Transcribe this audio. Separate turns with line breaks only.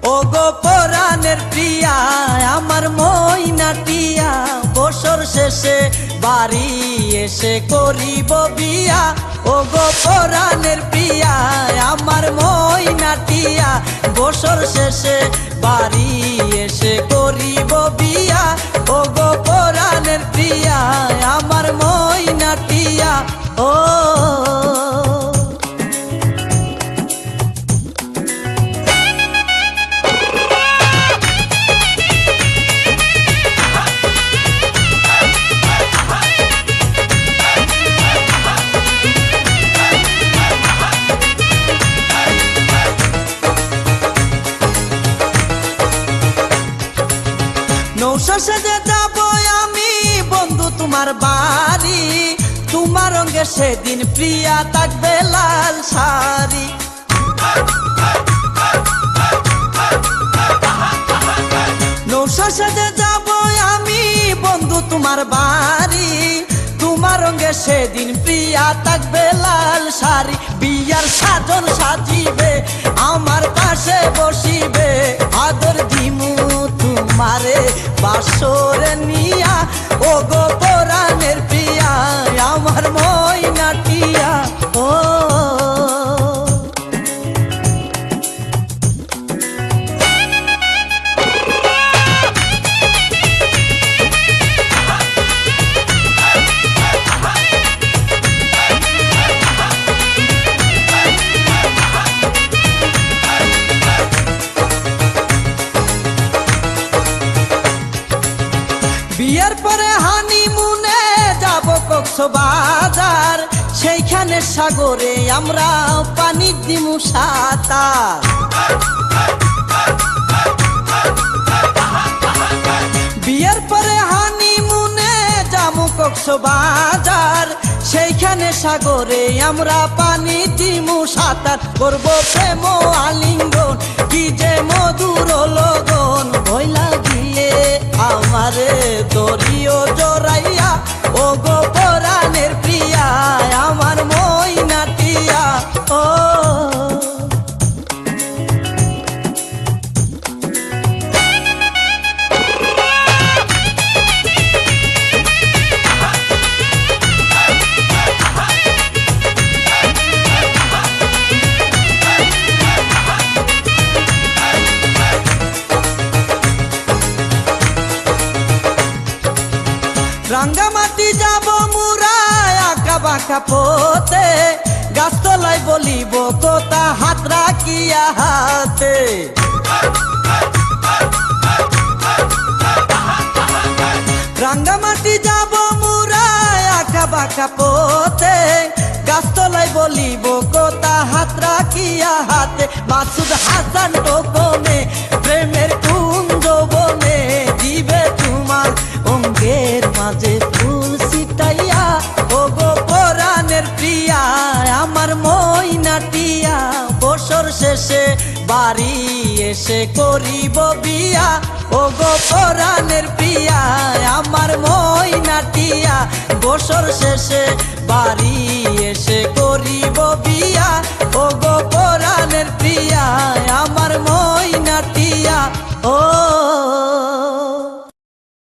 ও গো পরাণের প্রিয়া আমার ময়নাটিয়া বছর শেষে বাড়ি এসে করিব বিয়া ও গো পরাণের প্রিয়া আমার ময়নাটিয়া বছর শেষে বাড়ি এসে করিব বিয়া ও গো পরাণের প্রিয়া আমার ময়নাটিয়া ও নৌশা সেজে যাব আমি বন্ধু তোমার বাড়ি তোমার রঙে সেদিন প্রিয়া থাকবে লাল শাড়ি নৌশা সেজে যাব আমি বন্ধু তোমার বাড়ি তোমার রঙে সেদিন প্রিয়া থাকবে লাল শাড়ি বিয়ার সাজন সাজিবে আমার পাশে বসিবে আদর দিমু তোমারে বাসরে নিয়া ও গো পরাণের প্রিয়া আমার ময়নাটিয়া ও বিয়ের পরে হানিমুনে যাব কক্সবাজার সেইখানে সাগরে আমরা পানি দিমু সাঁতার বিয়ের পরে হানিমুনে যাব কক্সবাজার সেইখানে সাগরে আমরা পানি দিমু সাঁতার করব প্রেম আলিঙ্গন কি যে মধুর লগন ভয় লাগিয়ে আমারে দরিও জড়াইয়া ও গো পরাণের প্রিয়া আমার ময়নাটিয়া ও রাঙ্গামাটি যাব মুরা আঁকা বাঁকা পথে গাছতলায় বলিব কথা হাত রাখিয়া হাতে রাঙ্গামাটি যাব মুরা আঁকা বাঁকা পথে গাছতলায় বলিব কথা হাত রাখিয়া হাতে মাসুদ হাসান গোপনে প্রেমের কুঞ্জ বনে দিবে তোমার অঙ্গের মাঝে ফুল ছিটাইয়া ও গো পরাণের প্রিয়া আমার ময়নাটিয়া বছর শেষে বাড়ি এসে করিব বিয়া ও গো পরাণের প্রিয়া আমার ময়নাটিয়া বছর শেষে বাড়ি এসে করিব